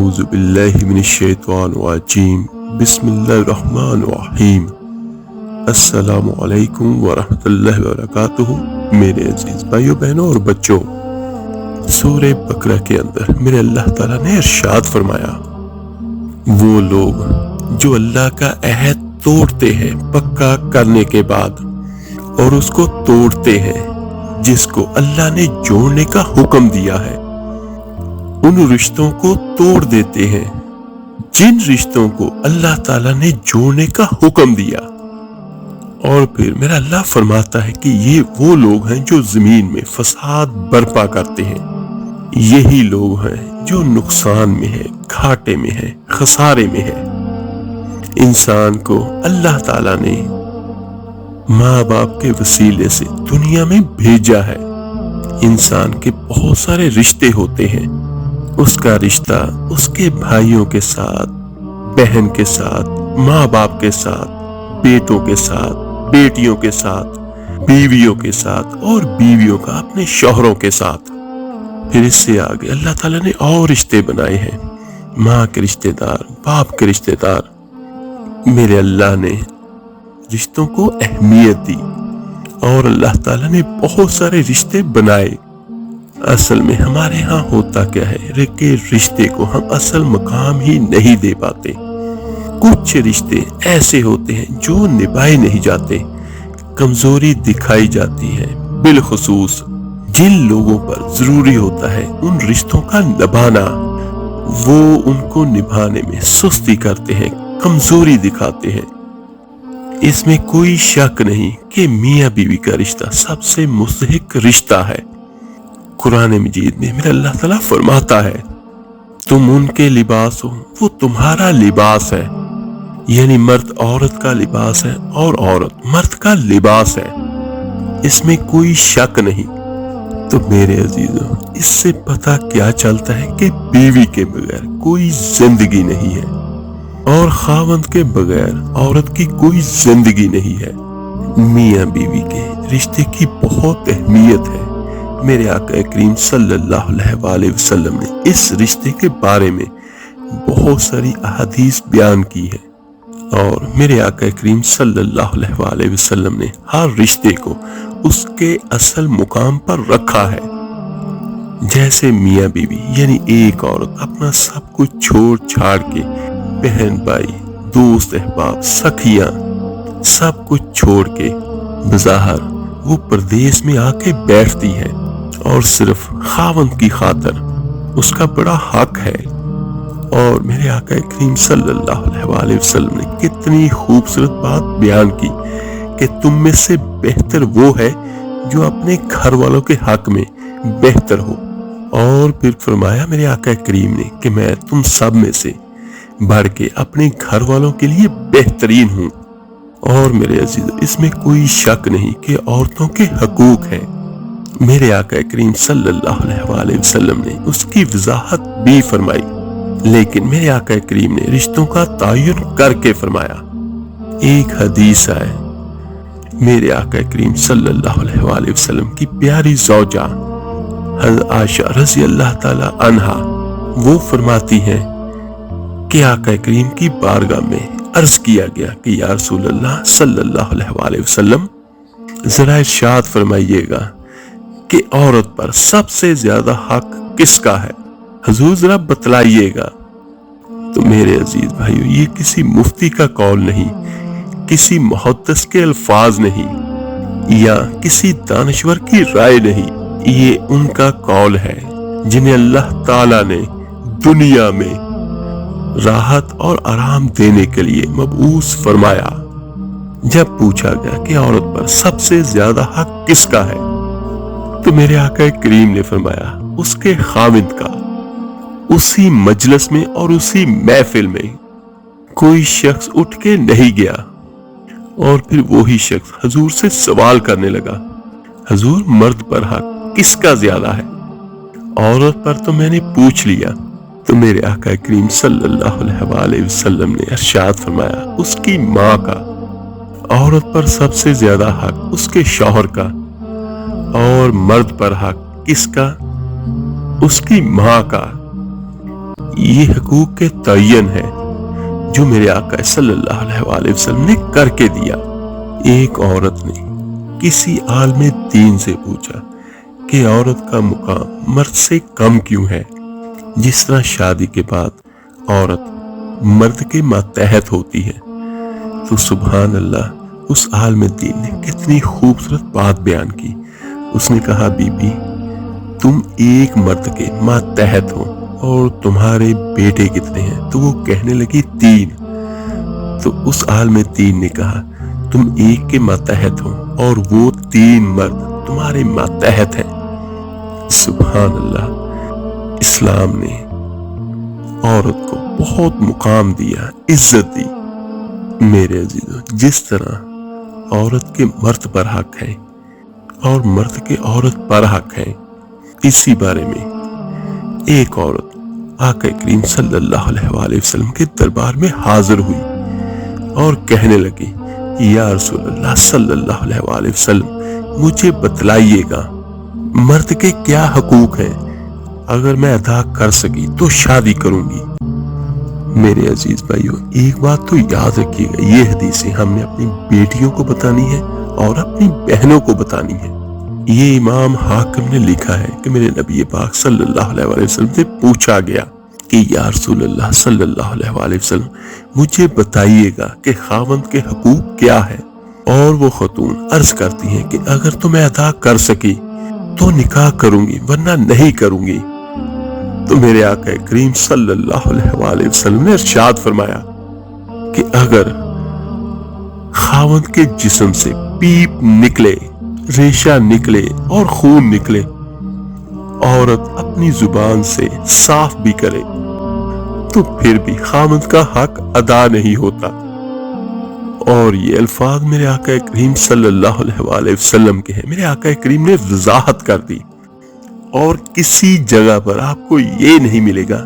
اعوذ باللہ من الشیطان الرجیم بسم اللہ الرحمن الرحیم السلام علیکم ورحمۃ اللہ وبرکاتہ۔ میرے عزیز بھائیو بہنوں اور بچوں، سورہ بقرہ کے اندر میرے اللہ تعالیٰ نے ارشاد فرمایا، وہ لوگ جو اللہ کا عہد توڑتے ہیں پکا کرنے کے بعد اور اس کو توڑتے ہیں جس کو اللہ نے جوڑنے کا حکم دیا ہے، ان رشتوں کو توڑ دیتے ہیں جن رشتوں کو اللہ تعالیٰ نے جوڑنے کا حکم دیا۔ اور پھر میرا اللہ فرماتا ہے کہ یہ وہ لوگ ہیں جو زمین میں فساد برپا کرتے ہیں، یہی لوگ ہیں جو نقصان میں ہے، گھاٹے میں ہے، خسارے میں ہے۔ انسان کو اللہ تعالیٰ نے ماں باپ کے وسیلے سے دنیا میں بھیجا ہے۔ انسان کے بہت سارے رشتے ہوتے ہیں، اس کا رشتہ اس کے بھائیوں کے ساتھ، بہن کے ساتھ، ماں باپ کے ساتھ، بیٹوں کے ساتھ، بیٹیوں کے ساتھ، بیویوں کے ساتھ، اور بیویوں کا اپنے شوہروں کے ساتھ۔ پھر اس سے آگے اللہ تعالیٰ نے اور رشتے بنائے ہیں، ماں کے رشتے دار، باپ کے رشتے دار۔ میرے اللہ نے رشتوں کو اہمیت دی اور اللہ تعالیٰ نے بہت سارے رشتے بنائے۔ اصل میں ہمارے ہاں ہوتا کیا ہے کہ رشتے کو ہم اصل مقام ہی نہیں دے پاتے۔ کچھ رشتے ایسے ہوتے ہیں جو نبھائے نہیں جاتے، کمزوری دکھائی جاتی ہے، بالخصوص جن لوگوں پر ضروری ہوتا ہے ان رشتوں کا نبھانا، وہ ان کو نبھانے میں سستی کرتے ہیں، کمزوری دکھاتے ہیں۔ اس میں کوئی شک نہیں کہ میاں بیوی کا رشتہ سب سے مستحق رشتہ ہے۔ قرآن مجید میں میرا اللہ تعالیٰ فرماتا ہے، تم ان کے لباس ہو، وہ تمہارا لباس ہے، یعنی مرد عورت کا لباس ہے اور عورت مرد کا لباس ہے، اس میں کوئی شک نہیں۔ تو میرے عزیزوں، اس سے پتہ کیا چلتا ہے کہ بیوی کے بغیر کوئی زندگی نہیں ہے اور خاوند کے بغیر عورت کی کوئی زندگی نہیں ہے۔ میاں بیوی کے رشتے کی بہت اہمیت ہے۔ میرے آقا کریم صلی اللہ علیہ وآلہ وسلم نے اس رشتے کے بارے میں بہت ساری احادیث بیان کی ہے، اور میرے آقا کریم صلی اللہ علیہ وآلہ وسلم نے ہر رشتے کو اس کے اصل مقام پر رکھا ہے۔ جیسے میاں بیوی یعنی ایک عورت اپنا سب کچھ چھوڑ چھاڑ کے، بہن بھائی، دوست احباب، سکھیاں، سب کچھ چھوڑ کے بظاہر وہ پردیس میں آ کے بیٹھتی ہے اور صرف خاوند کی خاطر، اس کا بڑا حق ہے۔ اور میرے آقا کریم صلی اللہ علیہ وآلہ وسلم نے کتنی خوبصورت بات بیان کی کہ تم میں سے بہتر وہ ہے جو اپنے گھر والوں کے حق میں بہتر ہو۔ اور پھر فرمایا میرے آقا کریم نے کہ میں تم سب میں سے بڑھ کے اپنے گھر والوں کے لیے بہترین ہوں۔ اور میرے عزیز، اس میں کوئی شک نہیں کہ عورتوں کے حقوق ہیں۔ میرے آقا کریم صلی اللہ علیہ وآلہ وسلم نے اس کی وضاحت بھی فرمائی، لیکن میرے آقا کریم نے رشتوں کا تعین کر کے فرمایا۔ ایک حدیث ہے، میرے آقا کریم صلی اللہ علیہ وآلہ وسلم کی پیاری زوجہ حضرت عائشہ رضی اللہ تعالی عنہا، وہ فرماتی ہیں کہ آقا کریم کی بارگاہ میں عرض کیا گیا کہ یا رسول اللہ صلی اللہ علیہ وآلہ وسلم، ذرا ارشاد فرمائیے گا کہ عورت پر سب سے زیادہ حق کس کا ہے، حضور ذرا بتلائیے گا۔ تو میرے عزیز بھائیو، یہ کسی مفتی کا قول نہیں، کسی محدث کے الفاظ نہیں، یا کسی دانشور کی رائے نہیں، یہ ان کا قول ہے جنہیں اللہ تعالیٰ نے دنیا میں راحت اور آرام دینے کے لیے مبعوث فرمایا۔ جب پوچھا گیا کہ عورت پر سب سے زیادہ حق کس کا ہے، تو میرے آقا کریم نے فرمایا اس کے خاوند کا۔ اسی مجلس میں اور اسی محفل میں کوئی شخص اٹھ کے نہیں گیا، اور پھر وہی شخص حضور سے سوال کرنے لگا، حضور مرد پر حق کس کا زیادہ ہے؟ عورت پر تو میں نے پوچھ لیا۔ تو میرے آقا کریم صلی اللہ علیہ وآلہ وسلم نے ارشاد فرمایا اس کی ماں کا۔ عورت پر سب سے زیادہ حق اس کے شوہر کا، اور مرد پر حق کس کا؟ اس کی ماں کا۔ یہ حقوق کے تعین ہے جو میرے آقا صلی اللہ علیہ وآلہ وسلم نے کر کے دیا۔ ایک عورت نے کسی عالم دین سے پوچھا کہ عورت کا مقام مرد سے کم کیوں ہے؟ جس طرح شادی کے بعد عورت مرد کے ماتحت ہوتی ہے، تو سبحان اللہ اس عالم دین نے کتنی خوبصورت بات بیان کی۔ اس نے کہا بی بی تم ایک مرد کے ماتحت ہو اور تمہارے بیٹے کتنے ہیں؟ تو وہ کہنے لگی 3۔ تو اس عالم دین نے کہا تم ایک کے ماتحت ہو اور وہ 3 مرد تمہارے ماتحت ہیں۔ سبحان اللہ، اسلام نے عورت کو بہت مقام دیا، عزت دی۔ میرے عزیزو، جس طرح عورت کے مرد پر حق ہے اور مرد کے عورت پر حق ہے، اسی بارے میں ایک عورت آقا کریم صلی اللہ علیہ وآلہ وسلم کے دربار میں حاضر ہوئی اور کہنے لگی یا رسول اللہ صلی اللہ علیہ وآلہ وسلم، مجھے بتلائیے گا مرد کے کیا حقوق ہیں، اگر میں ادا کر سکی تو شادی کروں گی۔ میرے عزیز بھائیو، ایک بات تو یاد رکھیے گا، یہ حدیثیں ہم نے اپنی بیٹیوں کو بتانی ہے اور اپنی بہنوں کو بتانی ہے۔ یہ امام حاکم نے لکھا ہے کہ میرے نبی پاک صلی اللہ علیہ وآلہ وسلم سے پوچھا گیا کہ یا رسول اللہ صلی اللہ علیہ وآلہ وسلم، مجھے بتائیے گا کہ خاوند کے حقوق کیا ہے؟ اور وہ خاتون عرض کرتی ہیں کہ اگر تو میں ادا کر سکی تو نکاح کروں گی ورنہ نہیں کروں گی۔ تو میرے آقا کریم صلی اللہ علیہ وآلہ وسلم نے ارشاد فرمایا کہ اگر خاوند کے جسم سے پیپ نکلے، ریشہ نکلے اور خون نکلے، عورت اپنی زبان سے صاف بھی کرے تو پھر بھی خاوند کا حق ادا نہیں ہوتا۔ اور یہ الفاظ میرے آقا کریم صلی اللہ علیہ وآلہ وسلم کے ہیں۔ میرے آقا کریم نے وضاحت کر دی، اور کسی جگہ پر آپ کو یہ نہیں ملے گا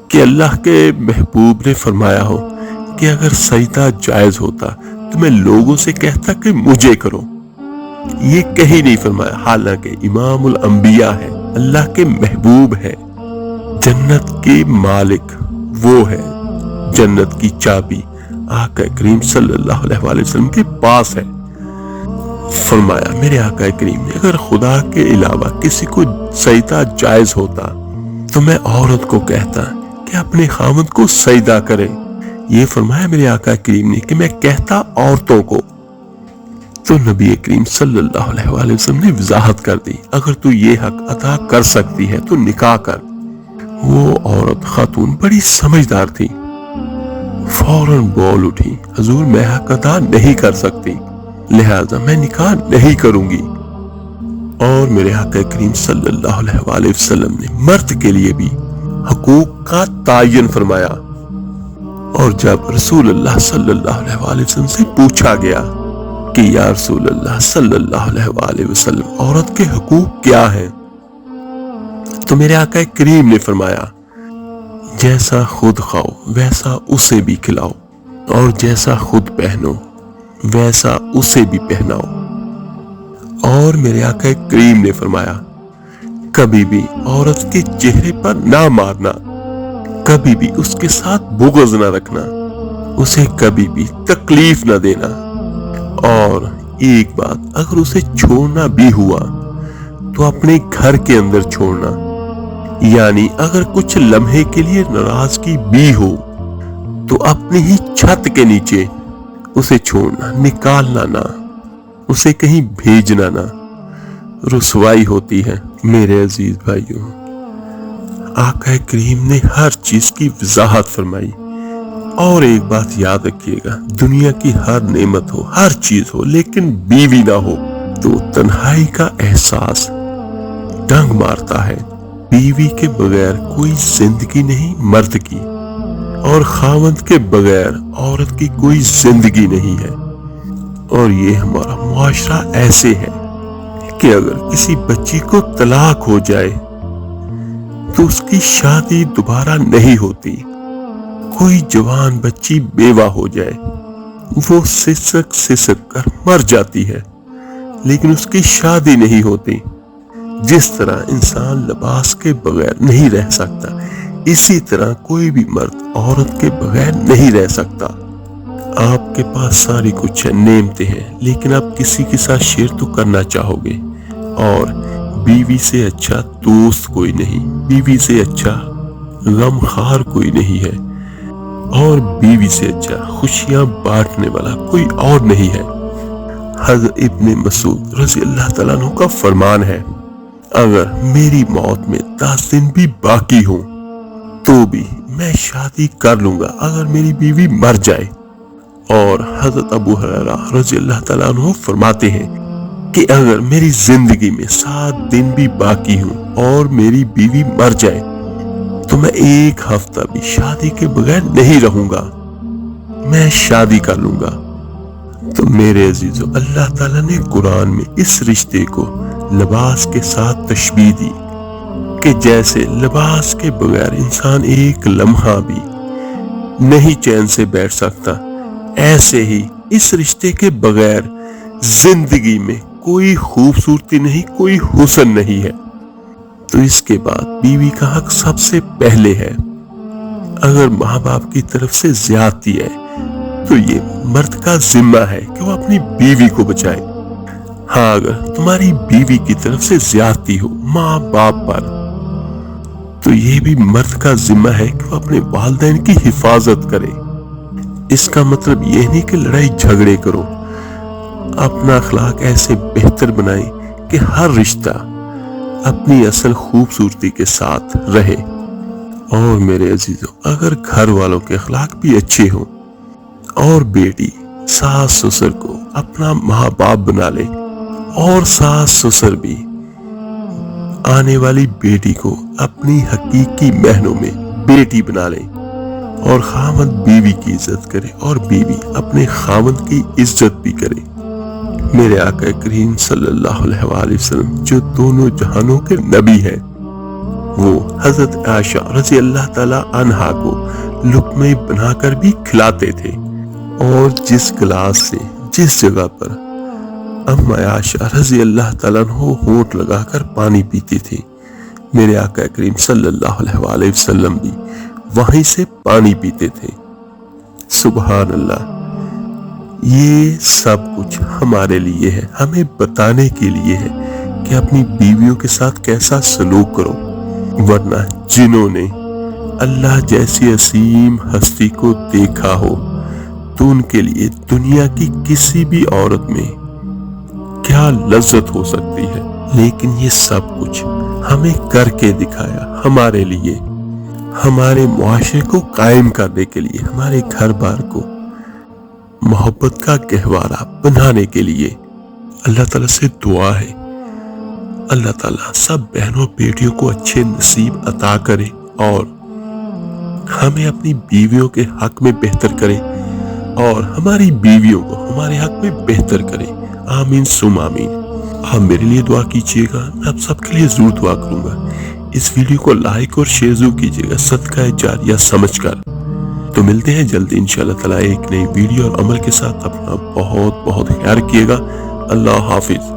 کہ اللہ کے محبوب نے فرمایا ہو کہ اگر سجدہ جائز ہوتا تو میں لوگوں سے کہتا کہ مجھے کرو، یہ کہیں نہیں فرمایا۔ حالانکہ امام الانبیاء ہے، اللہ کے محبوب ہے، جنت کے مالک وہ ہے، جنت کی چابی آقا کریم صلی اللہ علیہ وآلہ وسلم کے پاس ہے۔ فرمایا میرے آقا کریم نے اگر خدا کے علاوہ کسی کو سجدہ جائز ہوتا تو میں عورت کو کہتا کہ اپنے خاوند کو سجدہ کرے۔ یہ فرمایا میرے آقا کریم نے کہ میں کہتا عورتوں کو۔ تو نبی کریم صلی اللہ علیہ وآلہ وسلم نے وضاحت کر دی، اگر تو یہ حق ادا کر سکتی ہے تو نکاح کر۔ وہ عورت خاتون بڑی سمجھدار تھی، فوراً بول اٹھی حضور میں حق ادا نہیں کر سکتی، لہذا میں نکاح نہیں کروں گی۔ اور میرے آقا کریم صلی اللہ علیہ وآلہ وسلم نے مرد کے لیے بھی حقوق کا تعین فرمایا۔ اور جب رسول اللہ صلی اللہ علیہ وآلہ وسلم سے پوچھا گیا کہ یا رسول اللہ صلی اللہ علیہ وآلہ وسلم عورت کے حقوق کیا ہیں، تو میرے آقا کریم نے فرمایا جیسا خود کھاؤ ویسا اسے بھی کھلاؤ، اور جیسا خود پہنو ویسا اسے بھی پہناؤ۔ اور میرے آقا کریم نے فرمایا کبھی بھی عورت کے چہرے پر نہ مارنا، کبھی بھی اس کے ساتھ بغض نہ رکھنا، اسے کبھی بھی تکلیف نہ دینا، اور ایک بات اگر اسے چھوڑنا بھی ہوا تو اپنے گھر کے اندر چھوڑنا، یعنی اگر کچھ لمحے کے لیے ناراضگی بھی ہو تو اپنی ہی چھت کے نیچے اسے چھوڑنا، نکالنا نہ، اسے کہیں بھیجنا نہ، رسوائی ہوتی ہے۔ میرے عزیز بھائیوں، آقا کریم نے ہر چیز کی وضاحت فرمائی۔ اور ایک بات یاد رکھیے گا، دنیا کی ہر نعمت ہو، ہر چیز ہو، لیکن بیوی نہ ہو تو تنہائی کا احساس ڈنگ مارتا ہے۔ بیوی کے بغیر کوئی زندگی نہیں مرد کی، اور خاوند کے بغیر عورت کی کوئی زندگی نہیں ہے۔ اور یہ ہمارا معاشرہ ایسے ہے کہ اگر کسی بچی کو طلاق ہو جائے تو اس کی شادی دوبارہ نہیں ہوتی۔ کوئی جوان بچی بیوہ ہو جائے، وہ سسک سسک کر مر جاتی ہے، لیکن اس کی شادی نہیں ہوتی۔ جس طرح انسان لباس کے بغیر نہیں رہ سکتا، اسی طرح کوئی بھی مرد عورت کے بغیر نہیں رہ سکتا۔ آپ کے پاس ساری کچھ نعمتیں ہیں، لیکن آپ کسی کے ساتھ شیئر تو کرنا چاہو گے، اور بیوی سے اچھا دوست کوئی نہیں، بیوی سے اچھا غم خار کوئی نہیں ہے، اور بیوی سے اچھا خوشیاں بانٹنے والا کوئی اور نہیں ہے۔ حضرت ابن مسعود رضی اللہ تعالیٰ عنہ کا فرمان ہے، اگر میری موت میں 10 دن بھی باقی ہوں تو بھی میں شادی کر لوں گا اگر میری بیوی مر جائے۔ اور حضرت ابو ہریرہ رضی اللہ تعالیٰ عنہ فرماتے ہیں کہ اگر میری زندگی میں 7 دن بھی باقی ہوں اور میری بیوی مر جائے تو میں 1 ہفتہ بھی شادی کے بغیر نہیں رہوں گا، میں شادی کر لوں گا۔ تو میرے عزیزو، اللہ تعالیٰ نے قرآن میں اس رشتے کو لباس کے ساتھ تشبیہ دی کہ جیسے لباس کے بغیر انسان ایک لمحہ بھی نہیں چین سے بیٹھ سکتا، ایسے ہی اس رشتے کے بغیر زندگی میں کوئی خوبصورتی نہیں، کوئی حسن نہیں ہے۔ تو اس کے بعد بیوی کا حق سب سے پہلے ہے۔ اگر ماں باپ کی طرف سے زیادتی ہے تو یہ مرد کا ذمہ ہے کہ وہ اپنی بیوی کو بچائے۔ ہاں، اگر تمہاری بیوی کی طرف سے زیادتی ہو ماں باپ پر تو یہ بھی مرد کا ذمہ ہے کہ وہ اپنے والدین کی حفاظت کرے۔ اس کا مطلب یہ نہیں کہ لڑائی جھگڑے کرو، اپنا اخلاق ایسے بہتر بنائیں کہ ہر رشتہ اپنی اصل خوبصورتی کے ساتھ رہے۔ اور میرے عزیزو، اگر گھر والوں کے اخلاق بھی اچھے ہوں اور بیٹی ساس سسر کو اپنا ماں باپ بنا لے، اور ساس سسر بھی آنے والی بیٹی کو اپنی حقیقی معنوں میں بیٹی بنا لے، اور خاوند بیوی کی عزت کرے اور بیوی اپنے خاوند کی عزت بھی کرے۔ میرے آقا کریم صلی اللہ علیہ وآلہ وسلم جو دونوں جہانوں کے نبی ہیں، وہ حضرت عائشہ رضی اللہ تعالی عنہا کو لقمے بنا کر بھی کھلاتے تھے، اور جس گلاس سے جس جگہ پر اما عائشہ رضی اللہ تعالیٰ عنہ ہونٹ لگا کر پانی پیتی تھی، میرے آقا کریم صلی اللہ علیہ وآلہ وسلم بھی وہیں سے پانی پیتے تھے۔ سبحان اللہ، یہ سب کچھ ہمارے لیے ہے، ہمیں بتانے کے لیے ہے کہ اپنی بیویوں کے ساتھ کیسا سلوک کرو، ورنہ جنہوں نے اللہ جیسی عظیم ہستی کو دیکھا ہو تو ان کے لیے دنیا کی کسی بھی عورت میں کیا لذت ہو سکتی ہے، لیکن یہ سب کچھ ہمیں کر کے دکھایا ہمارے لیے، ہمارے معاشرے کو قائم کرنے کے لیے، ہمارے گھر بار کو محبت کا گہوارہ بنانے کے لیے۔ اللہ تعالیٰ سے دعا ہے اللہ تعالیٰ سب بہنوں بیٹیوں کو اچھے نصیب عطا کرے اور ہمیں اپنی بیویوں کے حق میں بہتر کرے اور ہماری بیویوں کو ہمارے حق میں بہتر کرے۔ آمین ثم آمین۔ آپ میرے لیے دعا کیجیے گا، میں آپ سب کے لیے ضرور دعا کروں گا۔ اس ویڈیو کو لائک اور شیئر ضرور کیجیے گا صدقہ جاریہ سمجھ کر۔ تو ملتے ہیں جلد انشاءاللہ تعالیٰ ایک نئی ویڈیو اور عمل کے ساتھ۔ اپنا بہت بہت خیال رکھیے گا۔ اللہ حافظ۔